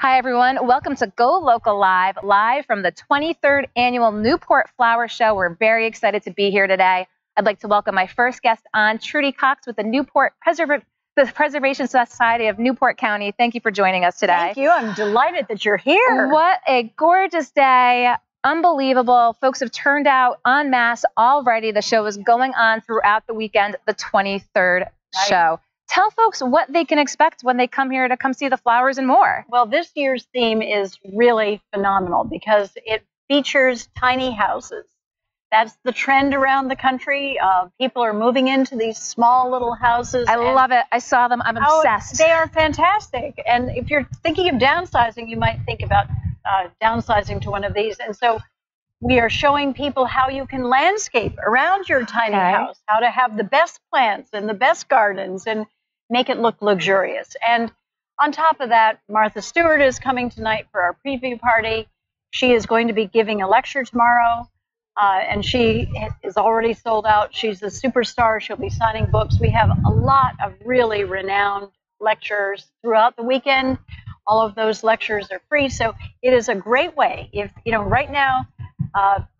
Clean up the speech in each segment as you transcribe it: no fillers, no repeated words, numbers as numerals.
Hi, everyone. Welcome to Go Local live from the 23rd Annual Newport Flower Show. We're very excited to be here today. I'd like to welcome my first guest on, Trudy Cox with the the Preservation Society of Newport County. Thank you for joining us today. Thank you. I'm delighted that you're here. What a gorgeous day. Unbelievable. Folks have turned out en masse already. The show is going on throughout the weekend, the 23rd show. Tell folks what they can expect when they come here to come see the flowers and more. Well, this year's theme is really phenomenal because it features tiny houses. That's the trend around the country. People are moving into these small little houses. I love it. I saw them. I'm obsessed. They are fantastic. And if you're thinking of downsizing, you might think about downsizing to one of these. And so we are showing people how you can landscape around your tiny house, how to have the best plants and the best gardens and make it look luxurious. And on top of that, Martha Stewart is coming tonight for our preview party. She is going to be giving a lecture tomorrow, and she is already sold out. She's a superstar. She'll be signing books. We have a lot of really renowned lecturers throughout the weekend. All of those lectures are free, so it is a great way. If right now,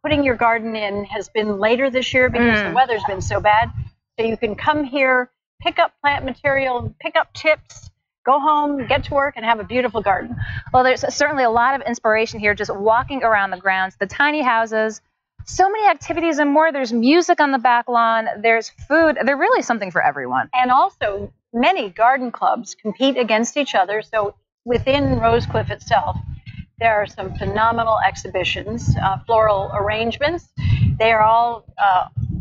putting your garden in has been later this year because the weather's been so bad. So you can come here, pick up plant material, pick up tips, go home, get to work, and have a beautiful garden. Well, there's certainly a lot of inspiration here just walking around the grounds, the tiny houses, so many activities and more. There's music on the back lawn. There's food. There's really something for everyone. And also, many garden clubs compete against each other. So within Rosecliff itself, there are some phenomenal exhibitions, floral arrangements. They are all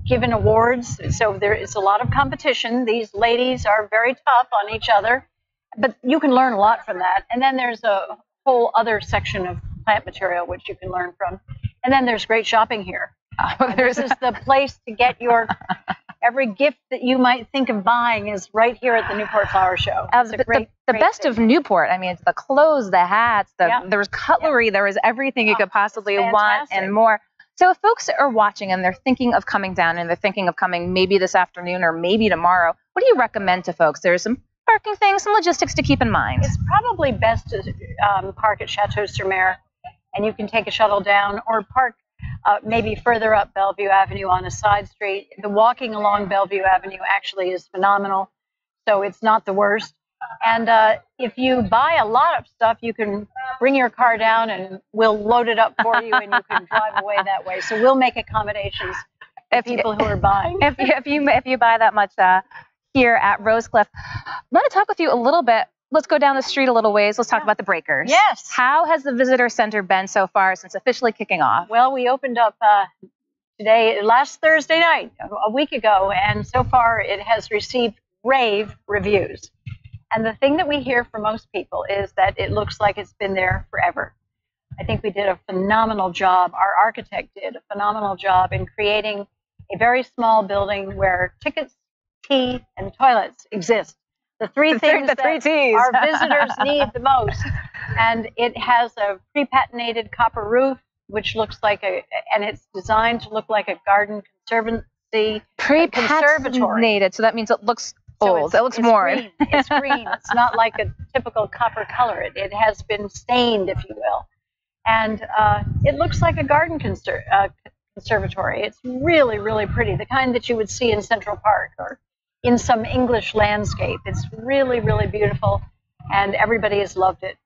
given awards, so there is a lot of competition. These ladies are very tough on each other, but you can learn a lot from that. And then there's a whole other section of plant material which you can learn from. And then there's great shopping here. This is the place to get your every gift that you might think of buying is right here at the Newport Flower Show. The best of Newport. I mean, it's the clothes, the hats, there was cutlery, there was everything you could possibly want and more. So if folks are watching and they're thinking of coming down and they're thinking of coming maybe this afternoon or maybe tomorrow, what do you recommend to folks? There's some parking things, some logistics to keep in mind. It's probably best to park at Chateau-sur-Mer, and you can take a shuttle down or park maybe further up Bellevue Avenue on a side street. The walking along Bellevue Avenue actually is phenomenal, so it's not the worst. And if you buy a lot of stuff, you can bring your car down and we'll load it up for you and you can drive away that way. So we'll make accommodations for people who are buying. If you buy that much here at Rosecliff. I want to talk with you a little bit. Let's go down the street a little ways. Let's talk about the Breakers. Yes. How has the visitor center been so far since officially kicking off? Well, we opened up last Thursday night, a week ago, and so far it has received rave reviews. And the thing that we hear from most people is that it looks like it's been there forever. I think we did a phenomenal job. Our architect did a phenomenal job in creating a very small building where tickets, tea, and toilets exist. The three things that our visitors need the most. And it has a pre-patinated copper roof, which looks like and it's designed to look like a garden conservancy. Pre-patinated, so that means it looks old. It looks more. Green. It's green. It's not like a typical copper color. It has been stained, if you will. And it looks like a garden conservatory. It's really, really pretty, the kind that you would see in Central Park or in some English landscape. It's really, really beautiful, and everybody has loved it.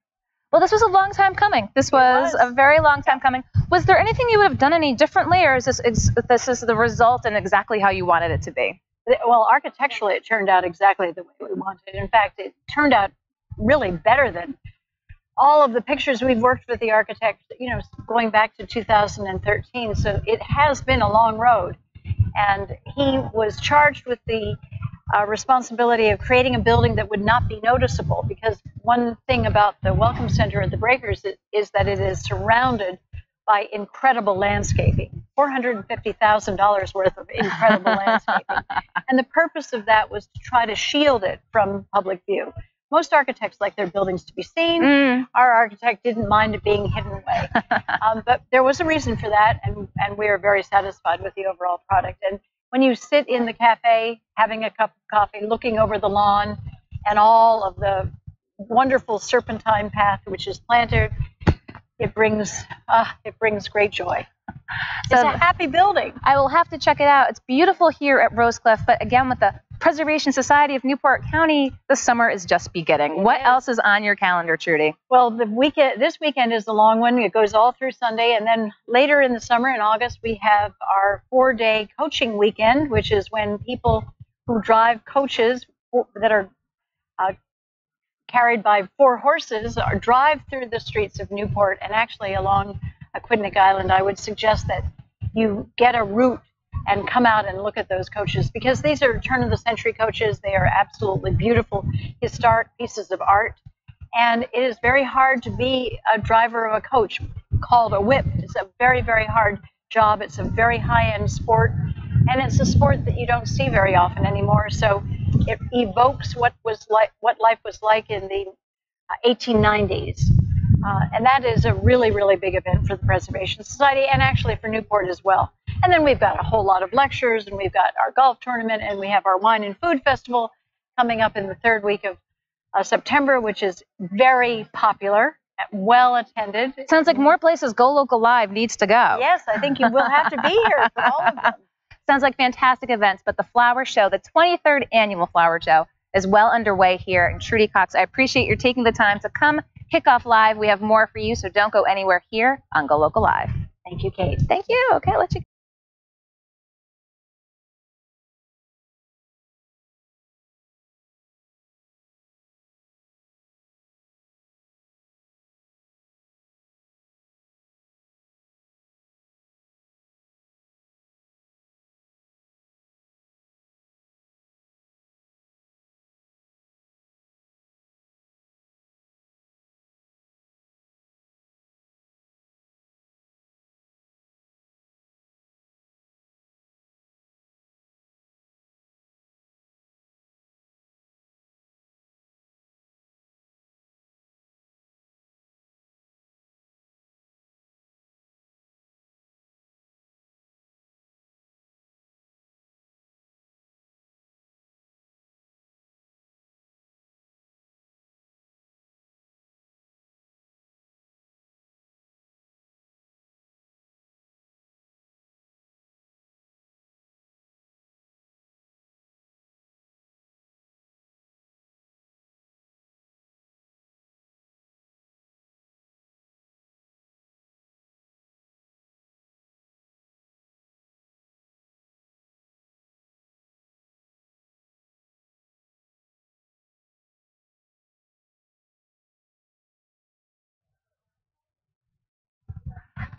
Well, this was a long time coming. This was a very long time coming. Was there anything you would have done any differently, or is this is the result and exactly how you wanted it to be? Well, architecturally, it turned out exactly the way we wanted. In fact, it turned out really better than all of the pictures we've worked with the architect, going back to 2013. So it has been a long road. And he was charged with the responsibility of creating a building that would not be noticeable, because one thing about the Welcome Center at the Breakers is that it is surrounded by incredible landscaping, $450,000 worth of incredible landscaping. And the purpose of that was to try to shield it from public view. Most architects like their buildings to be seen. Our architect didn't mind it being hidden away. But there was a reason for that, and we are very satisfied with the overall product. And when you sit in the cafe, having a cup of coffee, looking over the lawn, and all of the wonderful serpentine path which is planted. It brings great joy. It's a happy building. I will have to check it out. It's beautiful here at Rosecliff, but again, with the Preservation Society of Newport County, the summer is just beginning. What else is on your calendar, Trudy? Well, this weekend is the long one. It goes all through Sunday, and then later in the summer, in August, we have our 4-day coaching weekend, which is when people who drive coaches that are carried by 4 horses drive through the streets of Newport and actually along Aquidneck Island. I would suggest that you get a route and come out and look at those coaches, because these are turn-of-the-century coaches. They are absolutely beautiful, historic pieces of art. And it is very hard to be a driver of a coach called a whip. It's a very, very hard job. It's a very high-end sport, and it's a sport that you don't see very often anymore. So it evokes what life was like in the 1890s. And that is a really, really big event for the Preservation Society, and actually for Newport as well. And then we've got a whole lot of lectures, and we've got our golf tournament, and we have our wine and food festival coming up in the 3rd week of September, which is very popular, well attended. Sounds like more places GoLocal Live needs to go. Yes, I think you will have to be here for all of them. Sounds like fantastic events, but the flower show, the 23rd annual flower show, is well underway here. And Trudy Cox, I appreciate your taking the time to come kick off live. We have more for you, so don't go anywhere here on GoLocal Live. Thank you, Kate. Thank you. Okay, I'll let you.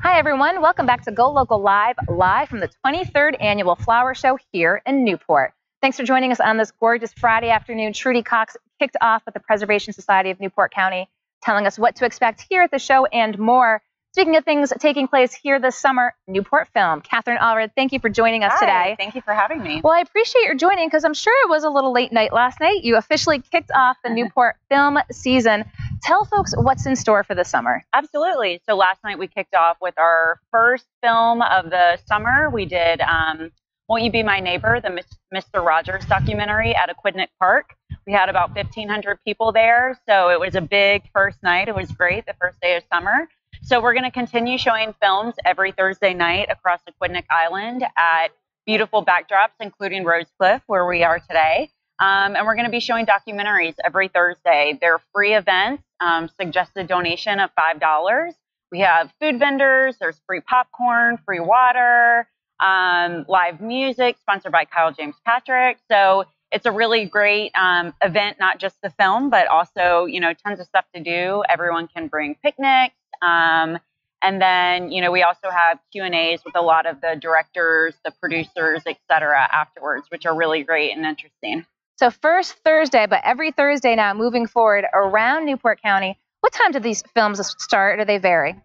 Hi, everyone. Welcome back to GoLocal Live, live from the 23rd Annual Flower Show here in Newport. Thanks for joining us on this gorgeous Friday afternoon. Trudy Cox kicked off with the Preservation Society of Newport County, telling us what to expect here at the show and more. Speaking of things taking place here this summer, Newport Film. Catherine Allred, thank you for joining us today. Thank you for having me. Well, I appreciate your joining, because I'm sure it was a little late night last night. You officially kicked off the Newport Film season. Tell folks what's in store for the summer. Absolutely. So last night we kicked off with our first film of the summer. We did Won't You Be My Neighbor, the Mr. Rogers documentary at Aquidneck Park. We had about 1,500 people there, so it was a big first night. It was great, the first day of summer. So we're going to continue showing films every Thursday night across Aquidneck Island at beautiful backdrops, including Rosecliff, where we are today. And we're going to be showing documentaries every Thursday. They're free events, suggested donation of $5. We have food vendors, there's free popcorn, free water, live music sponsored by Kyle James Patrick. So it's a really great event, not just the film, but also, you know, tons of stuff to do. Everyone can bring picnics. And then, you know, we also have Q&As with a lot of the directors, the producers, etc. afterwards, which are really great and interesting. So first Thursday, but every Thursday now moving forward around Newport County. What time do these films start? Or do they vary?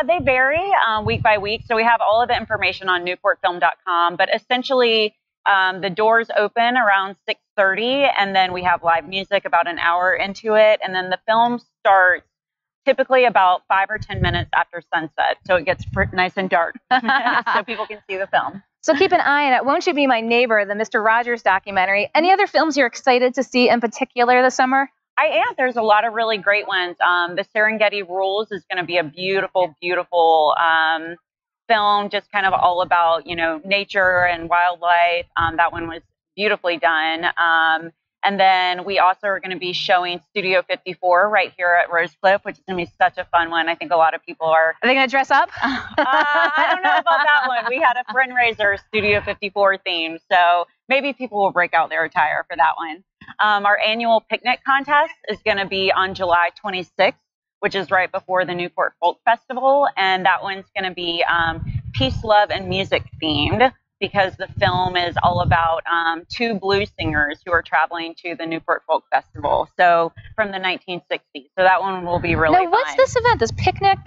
They vary week by week. So we have all of the information on newportfilm.com. But essentially, the doors open around 6:30, and then we have live music about an hour into it. And then the film starts typically about 5 or 10 minutes after sunset. So it gets nice and dark so people can see the film. So keep an eye on it. Won't You Be My Neighbor, the Mr. Rogers documentary. Any other films you're excited to see in particular this summer? I am. There's a lot of really great ones. The Serengeti Rules is going to be a beautiful, beautiful film, just kind of all about, nature and wildlife. That one was beautifully done. And then we also are going to be showing Studio 54 right here at Rosecliff, which is going to be such a fun one. I think a lot of people are they going to dress up? I don't know about that one. We had a fundraiser Studio 54 theme, so maybe people will break out their attire for that one. Our annual picnic contest is going to be on July 26th, which is right before the Newport Folk Festival, and that one's going to be peace, love, and music themed, because the film is all about two blues singers who are traveling to the Newport Folk Festival, so from the 1960s. So that one will be really fun. What's this event, this picnic?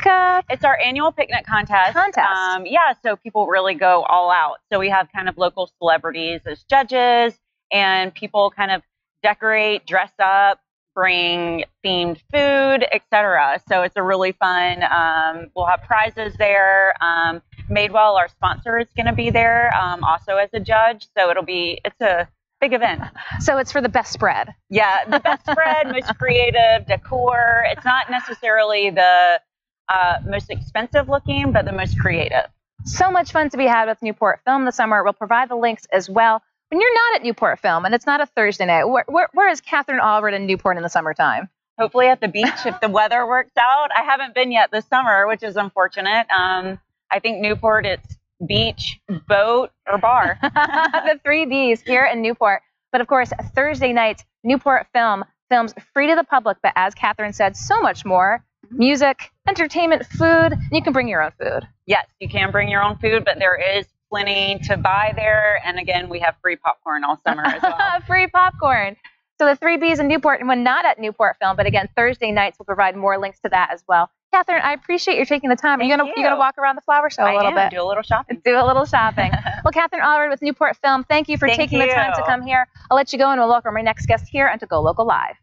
It's our annual picnic contest. Yeah, so people really go all out. So we have kind of local celebrities as judges, and people kind of decorate, dress up, bring themed food, etc. So it's a really fun, we'll have prizes there. Madewell, our sponsor, is going to be there also as a judge. So it's a big event. So it's for the best spread. Yeah, the best spread, most creative decor. It's not necessarily the most expensive looking, but the most creative. So much fun to be had with Newport Film this summer. We'll provide the links as well. When you're not at Newport Film and it's not a Thursday night, where is Catherine Allred in Newport in the summertime? Hopefully at the beach if the weather works out. I haven't been yet this summer, which is unfortunate. I think Newport, it's beach, boat, or bar. The 3 Bs here in Newport. But of course, Thursday nights, Newport Film films free to the public, but as Catherine said, so much more. Music, entertainment, food, and you can bring your own food. Yes, you can bring your own food, but there is plenty to buy there. And again, we have free popcorn all summer as well. Free popcorn. So the 3 Bs in Newport, and when not at Newport Film, but again, Thursday nights, we'll provide more links to that as well. Catherine, I appreciate you taking the time. You're gonna walk around the flower show a little bit. Do a little shopping. Do a little shopping. Well, Catherine Allred with Newport Film, thank you for taking the time to come here. I'll let you go, and we'll welcome our next guest here onto Go Local Live.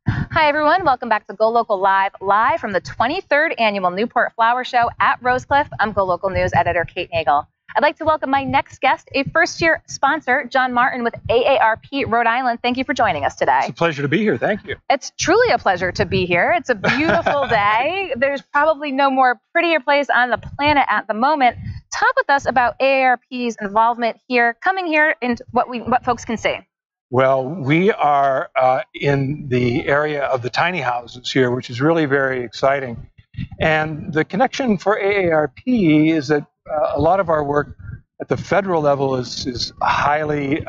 Hi, everyone. Welcome back to Go Local live from the 23rd Annual Newport Flower Show at Rosecliff. I'm Go Local News editor Kate Nagel. I'd like to welcome my next guest, a first-year sponsor, John Martin with AARP Rhode Island. Thank you for joining us today. It's a pleasure to be here. Thank you. It's truly a pleasure to be here. It's a beautiful day. There's probably no more prettier place on the planet at the moment. Talk with us about AARP's involvement here, coming here, and what folks can see. Well, we are in the area of the tiny houses here, which is really very exciting. And the connection for AARP is that a lot of our work at the federal level is highly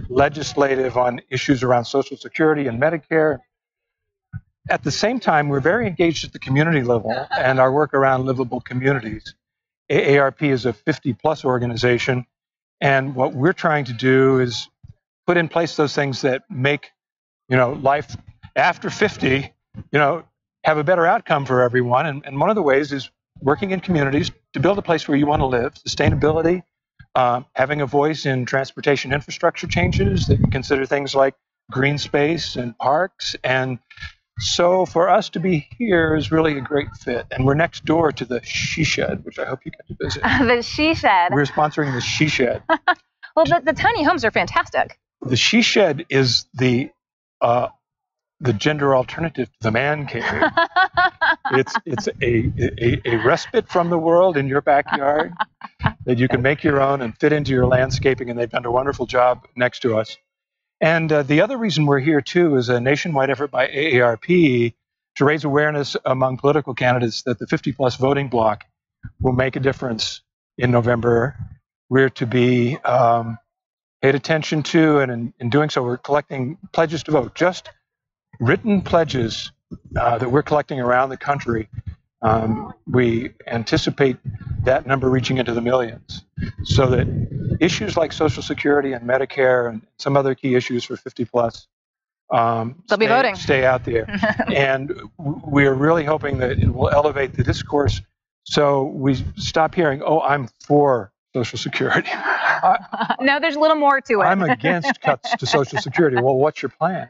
legislative on issues around Social Security and Medicare. At the same time, we're very engaged at the community level and our work around livable communities. AARP is a 50-plus organization, and what we're trying to do is put in place those things that make, life after 50, have a better outcome for everyone. And one of the ways is working in communities to build a place where you want to live, sustainability, having a voice in transportation infrastructure changes that consider things like green space and parks. And so for us to be here is really a great fit. And we're next door to the She Shed, which I hope you get to visit. The She Shed. We're sponsoring the She Shed. Well, the tiny homes are fantastic. The She Shed is the gender alternative to the man cave. It's a respite from the world in your backyard that you can make your own and fit into your landscaping, and they've done a wonderful job next to us. And the other reason we're here, too, is a nationwide effort by AARP to raise awareness among political candidates that the 50-plus voting bloc will make a difference in November. We're to be paid attention to, and in doing so, we're collecting pledges to vote, just written pledges that we're collecting around the country. We anticipate that number reaching into the millions, so that issues like Social Security and Medicare and some other key issues for 50-plus stay out there. And we're really hoping that it will elevate the discourse so we stop hearing, oh, I'm for Social Security. No, there's a little more to it. I'm against cuts to Social Security. Well, what's your plan?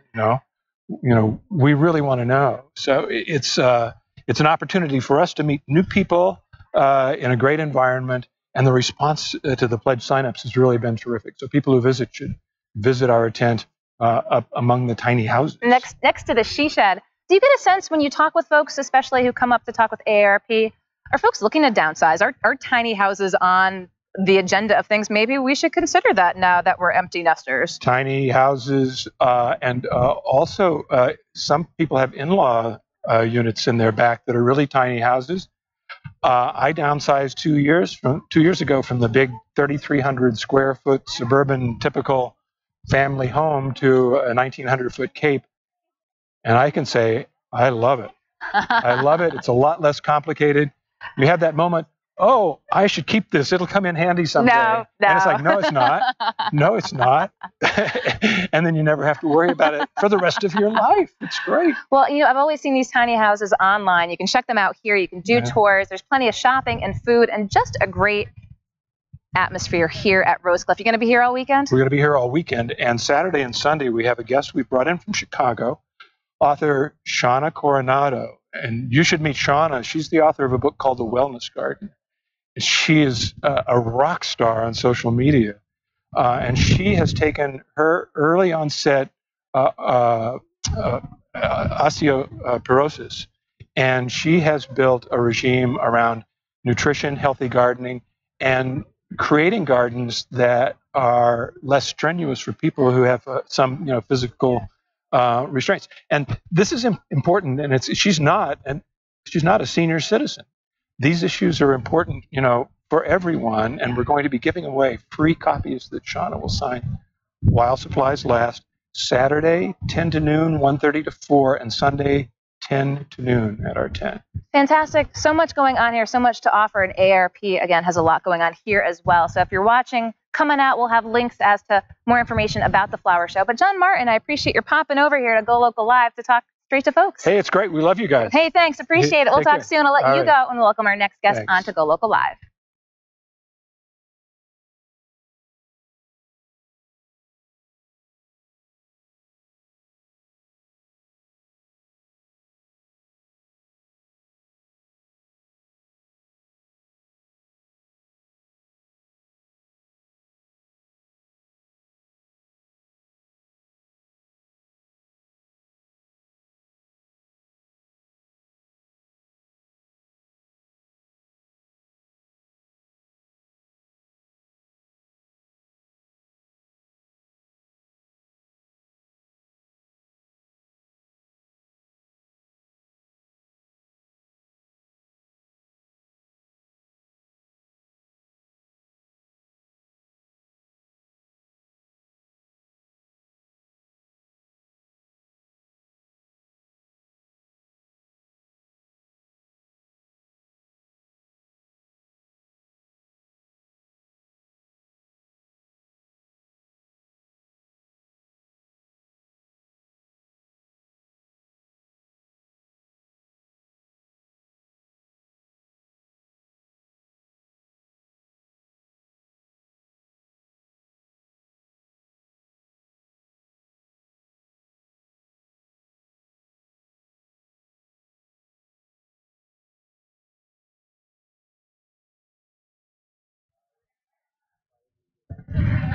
We really want to know. So it's an opportunity for us to meet new people in a great environment, and the response to the pledge signups has really been terrific. So people who visit should visit our tent up among the tiny houses. Next to the She Shed, do you get a sense when you talk with folks, especially who come up to talk with AARP, are folks looking to downsize? Are tiny houses on the agenda of things? Maybe we should consider that now that we're empty nesters. Tiny houses, and also some people have in-law units in their back that are really tiny houses. I downsized 2 years ago from the big 3,300 square foot suburban typical family home to a 1,900 foot cape, and I can say I love it. I love it. It's a lot less complicated. You have that moment, oh, I should keep this. It'll come in handy someday. No. And it's like, no, it's not. No, it's not. And then you never have to worry about it for the rest of your life. It's great. Well, I've always seen these tiny houses online. You can check them out here. You can do tours. There's plenty of shopping and food and just a great atmosphere here at Rosecliff. You're going to be here all weekend? We're going to be here all weekend. And Saturday and Sunday, we have a guest we brought in from Chicago, author Shauna Coronado. And you should meet Shauna. She's the author of a book called The Wellness Garden. She is a rock star on social media. And she has taken her early onset osteoporosis, and she has built a regime around nutrition, healthy gardening, and creating gardens that are less strenuous for people who have some physical restraints. And this is important, and she's not a senior citizen. These issues are important, for everyone, and we're going to be giving away free copies that Shauna will sign while supplies last. Saturday, 10 to noon, 1:30 to 4, and Sunday, 10 to noon at our tent. Fantastic. So much going on here, so much to offer, and AARP, again, has a lot going on here as well. So if you're watching, coming out, we'll have links as to more information about the flower show. But John Martin, I appreciate your popping over here to GoLocal Live to talk straight to folks. Hey, it's great. We love you guys. Hey, thanks. Appreciate it. We'll talk soon. I'll let you go and welcome our next guest on to GoLocal Live.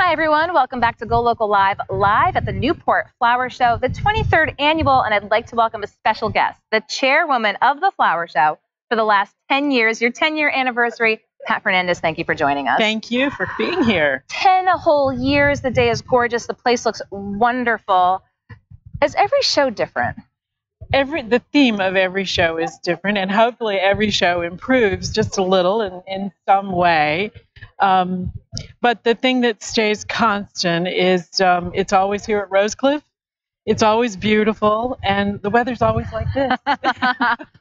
Hi, everyone. Welcome back to Go Local Live, live at the Newport Flower Show, the 23rd annual, and I'd like to welcome a special guest, the chairwoman of the Flower Show for the last 10 years, your 10-year anniversary. Pat Fernandez, thank you for joining us. Thank you for being here. 10 whole years. The day is gorgeous. The place looks wonderful. Is every show different? The theme of every show is different, and hopefully every show improves just a little in some way. But the thing that stays constant is it's always here at Rosecliff. It's always beautiful, and the weather's always like this.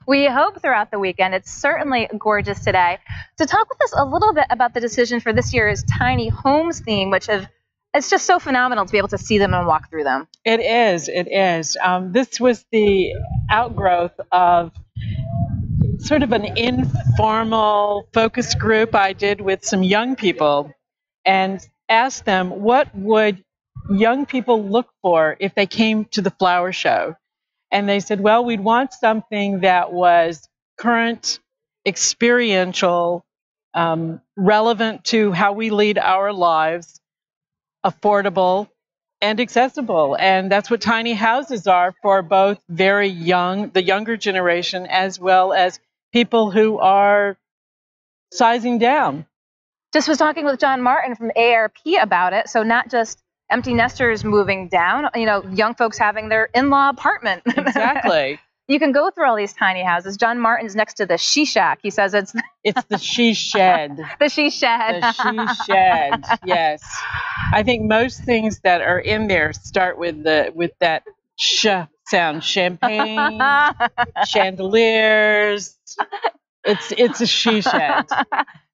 We hope throughout the weekend. It's certainly gorgeous today. To talk with us a little bit about the decision for this year's Tiny Homes theme, which it's just so phenomenal to be able to see them and walk through them. It is. It is. This was the outgrowth of sort of an informal focus group I did with some young people and asked them what would young people look for if they came to the flower show. And they said, well, we'd want something that was current, experiential, relevant to how we lead our lives, affordable, and accessible. And that's what tiny houses are for both very young, the younger generation, as well as people who are sizing down. Just was talking with John Martin from ARP about it. So not just empty nesters moving down, young folks having their in-law apartment. Exactly. You can go through all these tiny houses. John Martin's next to the she shack. He says it's the she shed. The she shed. The she shed. Yes. I think most things that are in there start with that sh sound. Champagne, chandeliers. It's a she shed.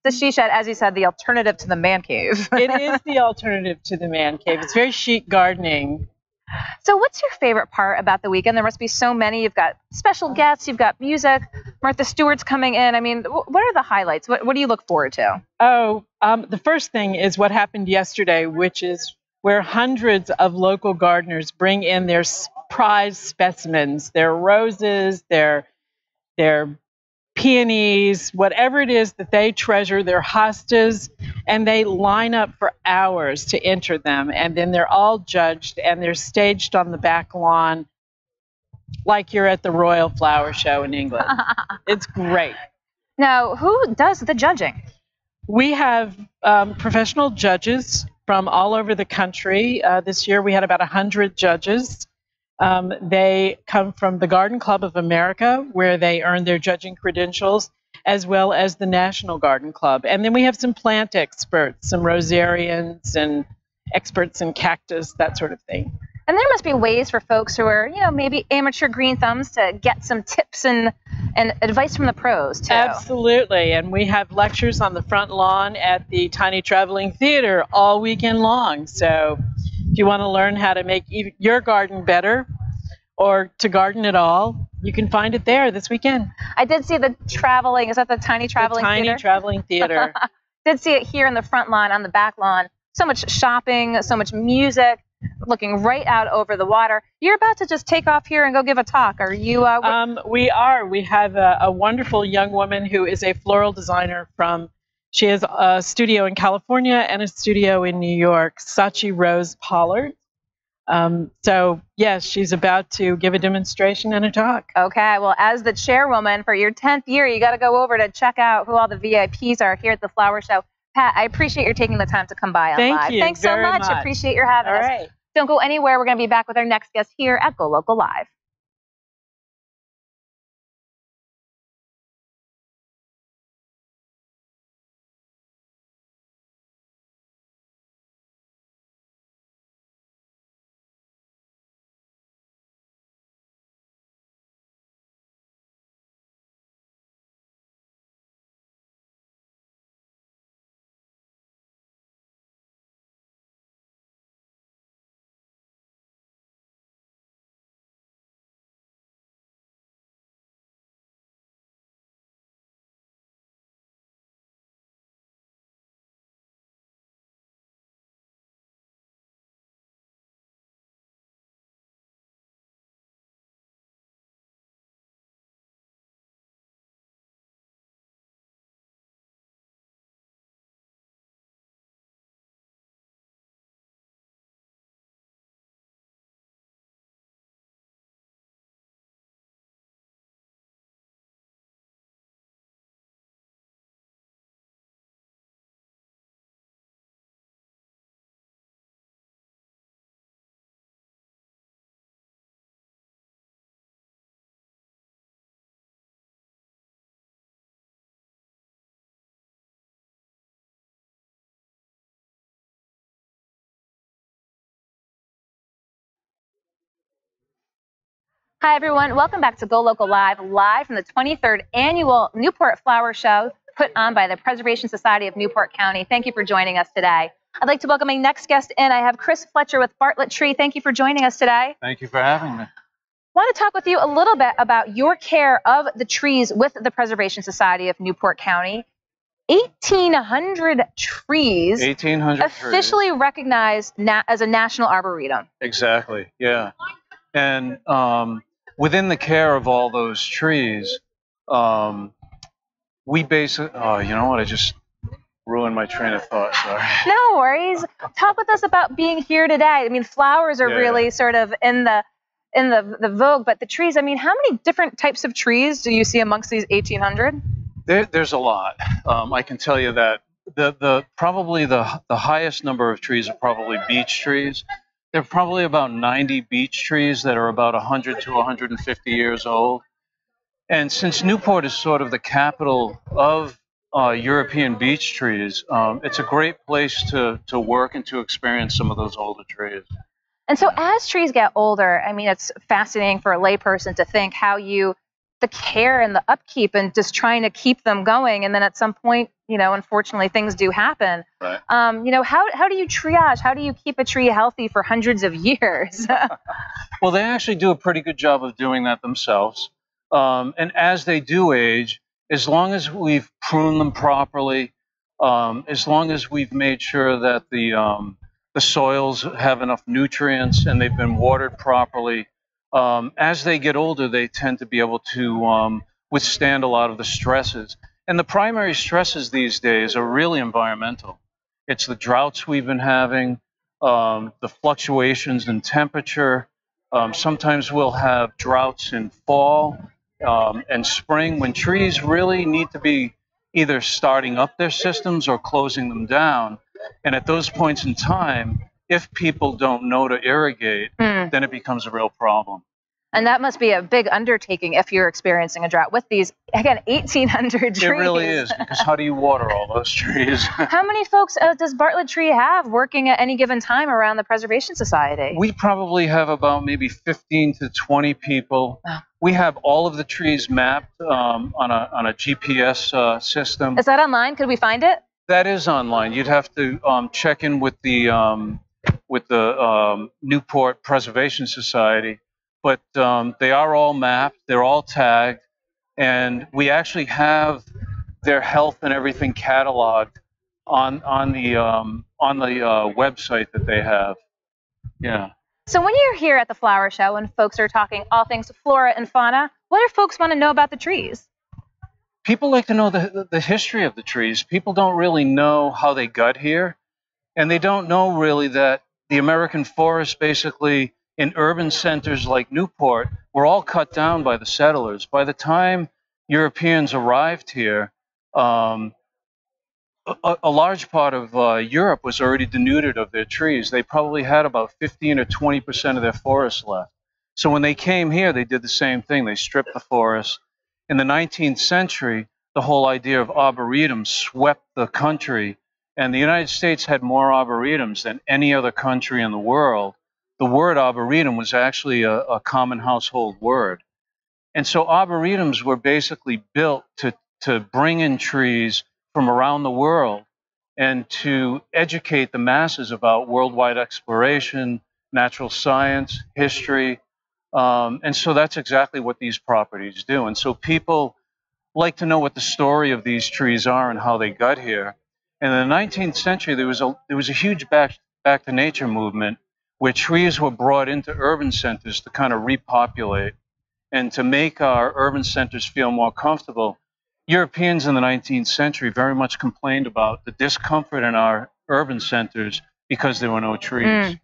The she shed, as you said, the alternative to the man cave. It is the alternative to the man cave. It's very chic gardening. So what's your favorite part about the weekend? There must be so many. You've got special guests. You've got music. Martha Stewart's coming in. I mean, what are the highlights? What do you look forward to? The first thing is what happened yesterday, which is where hundreds of local gardeners bring in their prize specimens, their roses, their peonies, whatever it is that they treasure, their hostas, and they line up for hours to enter them. And then they're all judged and they're staged on the back lawn like you're at the Royal Flower Show in England. It's great. Now, who does the judging? We have professional judges from all over the country. This year we had about 100 judges. They come from the Garden Club of America, where they earn their judging credentials, as well as the National Garden Club. And then we have some plant experts, some rosarians and experts in cactus, that sort of thing. And there must be ways for folks who are, maybe amateur green thumbs to get some tips and advice from the pros, too. Absolutely. And we have lectures on the front lawn at the Tiny Traveling Theater all weekend long. So if you want to learn how to make your garden better or to garden at all, you can find it there this weekend. I did see the traveling, is that the Tiny Traveling Theater? The Tiny Traveling Theater. Did see it here in the front lawn, on the back lawn. So much shopping, so much music, looking right out over the water. You're about to just take off here and go give a talk. Are you? We are. We have a wonderful young woman who is a floral designer she has a studio in California and a studio in New York, Sachi Rose Pollard. So, yes, she's about to give a demonstration and a talk. Okay, well, as the chairwoman for your 10th year, you got to go over to check out who all the VIPs are here at the Flower Show. Pat, I appreciate your taking the time to come by on live. Thank you. Thanks so much. Appreciate your having us. All right. Don't go anywhere. We're going to be back with our next guest here at Go Local Live. Hi, everyone. Welcome back to Go Local Live, live from the 23rd Annual Newport Flower Show put on by the Preservation Society of Newport County. Thank you for joining us today. I'd like to welcome my next guest in. I have Chris Fletcher with Bartlett Tree. Thank you for joining us today. Thank you for having me. I want to talk with you a little bit about your care of the trees with the Preservation Society of Newport County. 1,800 trees 1,800 officially trees. Recognized as a national arboretum. Exactly, yeah. And within the care of all those trees, we basically, oh, you know what, I just ruined my train of thought, sorry. No worries. Talk with us about being here today. I mean, flowers are really sort of in the vogue, but the trees, I mean, how many different types of trees do you see amongst these 1,800? There's a lot. I can tell you that probably the highest number of trees are probably beech trees. There are probably about 90 beech trees that are about 100 to 150 years old. And since Newport is sort of the capital of European beech trees, it's a great place to work and to experience some of those older trees. And so as trees get older, I mean, it's fascinating for a layperson to think how the care and the upkeep and just trying to keep them going. And then at some point, you know, unfortunately, things do happen. Right. You know, how do you triage? How do you keep a tree healthy for hundreds of years? Well, they actually do a pretty good job of doing that themselves. And as they do age, as long as we've pruned them properly, as long as we've made sure that the soils have enough nutrients and they've been watered properly, as they get older, they tend to be able to withstand a lot of the stresses. And the primary stresses these days are really environmental. It's the droughts we've been having, the fluctuations in temperature. Sometimes we'll have droughts in fall and spring when trees really need to be either starting up their systems or closing them down. And at those points in time, if people don't know to irrigate, then it becomes a real problem. And that must be a big undertaking if you're experiencing a drought with these, again, 1,800 trees. It really is, because how do you water all those trees? How many folks does Bartlett Tree have working at any given time around the Preservation Society? We probably have about maybe 15 to 20 people. We have all of the trees mapped on a GPS system. Is that online? Could we find it? That is online. You'd have to check in with the Newport Preservation Society, but they are all mapped. They're all tagged, and we actually have their health and everything cataloged on the website that they have. Yeah. So when you're here at the flower show and folks are talking all things flora and fauna, what do folks want to know about the trees? People like to know the history of the trees. People don't really know how they got here, and they don't know really that the American forests, basically in urban centers like Newport, were all cut down by the settlers. By the time Europeans arrived here, a large part of Europe was already denuded of their trees. They probably had about 15 or 20% of their forests left. So when they came here, they did the same thing. They stripped the forests. In the 19th century, the whole idea of arboretums swept the country, and the United States had more arboretums than any other country in the world. The word arboretum was actually a common household word. And so arboretums were basically built to bring in trees from around the world and to educate the masses about worldwide exploration, natural science, history. And so that's exactly what these properties do. And so people like to know what the story of these trees are and how they got here. And in the 19th century, there was a huge back to nature movement where trees were brought into urban centers to kind of repopulate and to make our urban centers feel more comfortable. Europeans in the 19th century very much complained about the discomfort in our urban centers because there were no trees.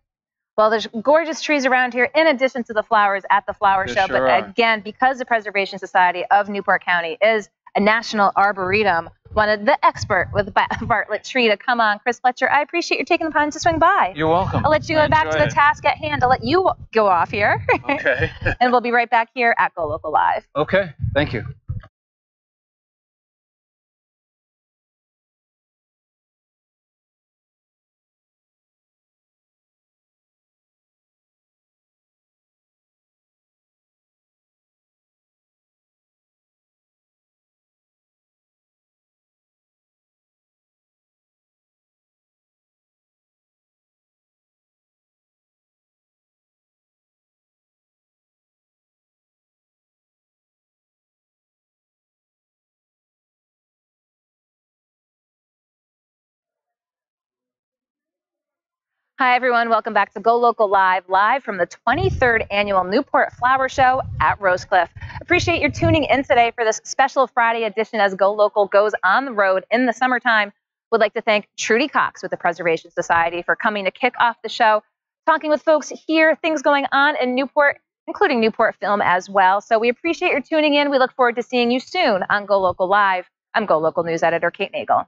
Well, there's gorgeous trees around here in addition to the flowers at the flower show. Sure but again, because the Preservation Society of Newport County is a national arboretum, wanted the expert with Bartlett Tree to come on. Chris Fletcher, I appreciate you taking the time to swing by. You're welcome. I'll let you go back to the task at hand. I'll let you go off here. Okay. And we'll be right back here at Go Local Live. Okay. Thank you. Hi, everyone. Welcome back to Go Local live from the 23rd Annual Newport Flower Show at Rosecliff. Appreciate your tuning in today for this special Friday edition as Go Local goes on the road in the summertime. Would like to thank Trudy Cox with the Preservation Society for coming to kick off the show, talking with folks here, things going on in Newport, including Newport Film as well. So we appreciate your tuning in. We look forward to seeing you soon on Go Local Live. I'm Go Local News Editor Kate Nagel.